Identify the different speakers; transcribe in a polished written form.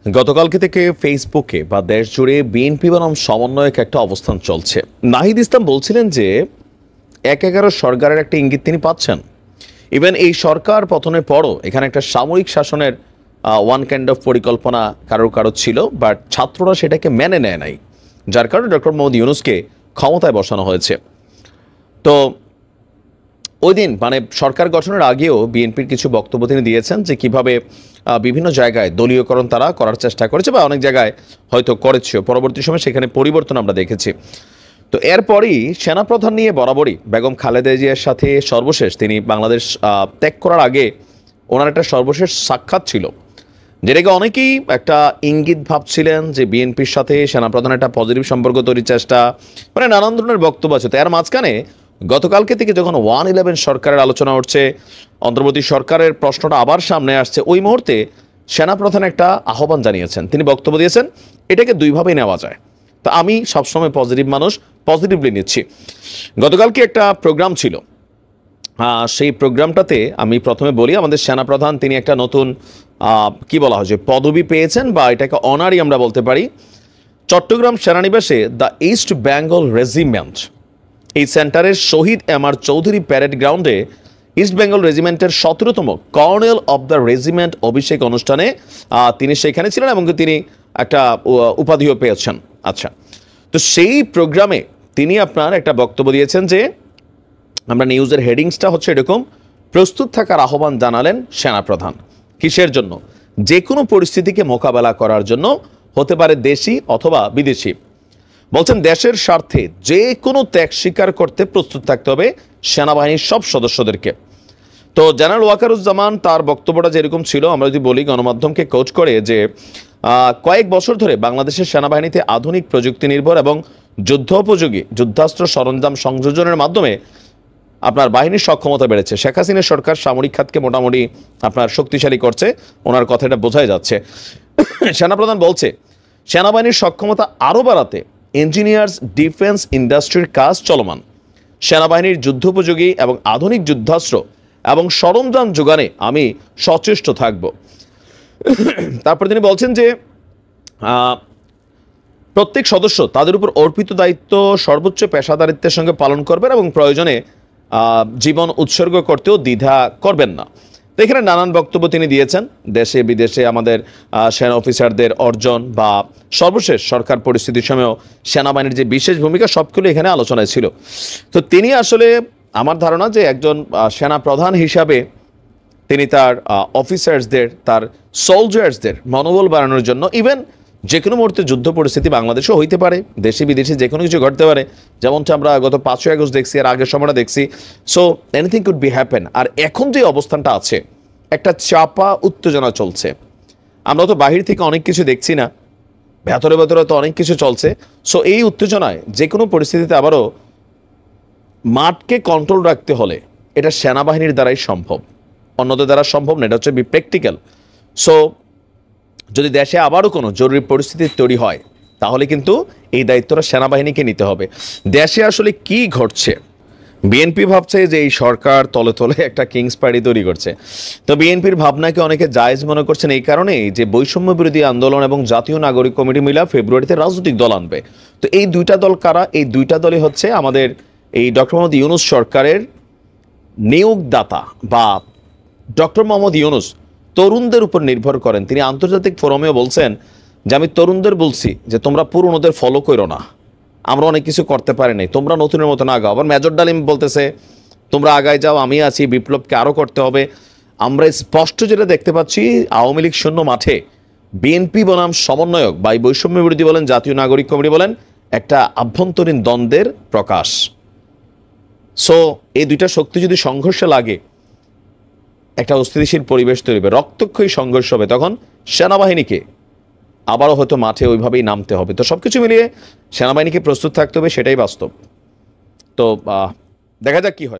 Speaker 1: গতকালকে থেকে ফেসবুকে বা দেশ জুড়ে বিএনপি বনাম সমন্বয়ক একটা অবস্থান চলছে। নাহিদ ইসলাম বলছিলেন যে ১/১১ সরকারের একটা ইঙ্গিত তিনি পাচ্ছেন। ইভেন এই সরকার পতনের পরও এখানে একটা সামরিক শাসনের ওয়ান কাইন্ড অফ পরিকল্পনা কারো ছিল, বাট ছাত্ররা সেটাকে মেনে নেয় নাই, যার কারণে ডক্টর মোহাম্মদ ইউনূসকে ক্ষমতায় বসানো হয়েছে। তো ওই দিন মানে সরকার গঠনের আগেও বিএনপির কিছু বক্তব্য তিনি দিয়েছেন যে কিভাবে বিভিন্ন জায়গায় দলীয়করণ তারা করার চেষ্টা করেছে বা অনেক জায়গায় হয়তো করেছে, পরবর্তী সময় সেখানে পরিবর্তন আমরা দেখেছি। তো এরপরই সেনাপ্রধান নিয়ে বরাবরই বেগম খালেদা জিয়ার সাথে সর্বশেষ তিনি বাংলাদেশ ত্যাগ করার আগে ওনার একটা সর্বশেষ সাক্ষাৎ ছিল, যেটাকে অনেকেই একটা ইঙ্গিত ভাবছিলেন যে বিএনপির সাথে সেনাপ্রধান একটা পজিটিভ সম্পর্ক তৈরির চেষ্টা, মানে নানান ধরনের বক্তব্য আছে। তো এর মাঝখানে গতকালকে থেকে যখন 1/11 সরকারের আলোচনা উঠছে, অন্তর্বর্তী সরকারের প্রশ্নটা আবার সামনে আসছে, ওই মুহূর্তে সেনাপ্রধান একটা আহ্বান জানিয়েছেন, তিনি বক্তব্য দিয়েছেন এটাকে দুইভাবেই নেওয়া যায়। তো আমি সবসময় পজিটিভ মানুষ, পজিটিভলি নিচ্ছি। গতকালকে একটা প্রোগ্রাম ছিল, সেই প্রোগ্রামটাতে আমি প্রথমে বলি আমাদের সেনাপ্রধান তিনি একটা নতুন কি বলা হয় যে পদবি পেয়েছেন, বা এটাকে অনারই আমরা বলতে পারি। চট্টগ্রাম সেনানিবাসে দ্য ইস্ট বেঙ্গল রেজিমেন্ট এই সেন্টারের শহীদ এমআর চৌধুরী প্যারেড গ্রাউন্ডে ইস্ট বেঙ্গল রেজিমেন্টের 17তম কর্নেল অব দ্য রেজিমেন্ট অভিষেক অনুষ্ঠানে তিনি সেখানে ছিলেন এবং তিনি একটা উপাধিও পেয়েছেন। আচ্ছা, তো সেই প্রোগ্রামে তিনি আপনার একটা বক্তব্য দিয়েছেন যে আমরা নিউজের হেডিংসটা হচ্ছে এরকম, প্রস্তুত থাকার আহ্বান জানালেন সেনাপ্রধান। কিসের জন্য? যে কোনো পরিস্থিতিকে মোকাবেলা করার জন্য, হতে পারে দেশি অথবা বিদেশি। বলছেন দেশের স্বার্থে যে কোনো ত্যাগ স্বীকার করতে প্রস্তুত থাকতে হবে সেনাবাহিনীর সব সদস্যদেরকে। তো জেনারেল ওয়াকারুজ্জামান তার বক্তব্যটা যেরকম ছিল, আমরা যদি বলি গণমাধ্যমকে কোচ করে যে কয়েক বছর ধরে বাংলাদেশের সেনাবাহিনীতে আধুনিক প্রযুক্তি নির্ভর এবং যুদ্ধোপযোগী যুদ্ধাস্ত্র সরঞ্জাম সংযোজনের মাধ্যমে আপনার বাহিনীর সক্ষমতা বেড়েছে। শেখ হাসিনা সরকার সামরিক খাতকে মোটামুটি আপনার শক্তিশালী করছে, ওনার কথাটা বোঝাই যাচ্ছে। সেনাপ্রধান বলছে সেনাবাহিনীর সক্ষমতা আরও বাড়াতে ইঞ্জিনিয়ার্স ডিফেন্স ইন্ডাস্ট্রির কাজ চলমান। সেনাবাহিনীর যুদ্ধোপযোগী এবং আধুনিক যুদ্ধাস্ত্র এবং সরঞ্জাম যোগানে আমি সচেষ্ট থাকব। তারপর তিনি বলছেন যে প্রত্যেক সদস্য তাদের উপর অর্পিত দায়িত্ব সর্বোচ্চ পেশাদারিত্বের সঙ্গে পালন করবেন এবং প্রয়োজনে জীবন উৎসর্গ করতেও দ্বিধা করবেন না। তো এখানে নানান বক্তব্য তিনি দিয়েছেন, দেশে বিদেশে আমাদের সেনা অফিসারদের অর্জন বা সর্বশেষ সরকার পরিস্থিতির সময়ও সেনাবাহিনীর যে বিশেষ ভূমিকা, সবগুলো এখানে আলোচনায় ছিল। তো তিনি আসলে আমার ধারণা যে একজন সেনা প্রধান হিসাবে তিনি তার অফিসার্সদের, তার সোলজার্সদের মনোবল বাড়ানোর জন্য, ইভেন যে কোনো মুহূর্তে যুদ্ধ পরিস্থিতি বাংলাদেশেও হইতে পারে, দেশে বিদেশে যে কোনো কিছু ঘটতে পারে, যেমনটা আমরা গত 5ই আগস্ট দেখছি, আর আগের সময়টা দেখছি। So anything could be happen. আর এখন যে অবস্থানটা আছে, একটা চাপা উত্তেজনা চলছে, আমরা তো বাহির থেকে অনেক কিছু দেখছি না, ভেতরে ভেতরে তো অনেক কিছু চলছে। সো এই উত্তেজনায় যে কোনো পরিস্থিতিতে আবারও মাঠকে কন্ট্রোল রাখতে হলে এটা সেনাবাহিনীর দ্বারাই সম্ভব, অন্যদের দ্বারা সম্ভব না, এটা হচ্ছে বি প্র্যাকটিক্যাল। সো যদি দেশে আবারও কোনো জরুরি পরিস্থিতি তৈরি হয়, তাহলে কিন্তু এই দায়িত্বটা সেনাবাহিনীকে নিতে হবে। দেশে আসলে কি ঘটছে? বিএনপি ভাবছে যে এই সরকার তলে তলে একটা কিংস পার্টি তৈরি করছে। তো বিএনপির ভাবনাকে অনেকে জায়েজ মনে করছেন এই কারণেই যে বৈষম্য বিরোধী আন্দোলন এবং জাতীয় নাগরিক কমিটি মিলা ফেব্রুয়ারিতে রাজনৈতিক দল আনবে। তো এই দুইটা দল কারা? এই দুইটা দলই হচ্ছে আমাদের এই ডক্টর মোহাম্মদ ইউনূস সরকারের নিয়োগদাতা, বা ডক্টর মোহাম্মদ ইউনূস তরুণদের উপর নির্ভর করেন। তিনি আন্তর্জাতিক ফোরামেও বলছেন যে আমি তরুণদের বলছি যে তোমরা পুরনোদের ফলো করো না, আমরা অনেক কিছু করতে পারি নাই, তোমরা নতুনের মতো না আগাও। আবার মেজর ডালিম বলতেছে তোমরা আগায় যাও, আমি আছি, বিপ্লবকে আরও করতে হবে। আমরা স্পষ্ট যেটা দেখতে পাচ্ছি, আওয়ামী লীগ শূন্য মাঠে বিএনপি বনাম সমন্বয়ক বা বৈষম্য বিরোধী বলেন, জাতীয় নাগরিক কমিটি বলেন, একটা আভ্যন্তরীণ দ্বন্দ্বের প্রকাশ। সো এই দুইটা শক্তি যদি সংঘর্ষে লাগে, একটা অস্থিতিশীল পরিবেশ তৈরি হবে, রক্তক্ষয়ী সংঘর্ষ হবে, তখন সেনাবাহিনীকে আবারও হয়তো মাঠে ওইভাবেই নামতে হবে। তো সবকিছু মিলিয়ে সেনাবাহিনীকে প্রস্তুত থাকতে হবে, সেটাই বাস্তব। তো দেখা যাক কি হয়।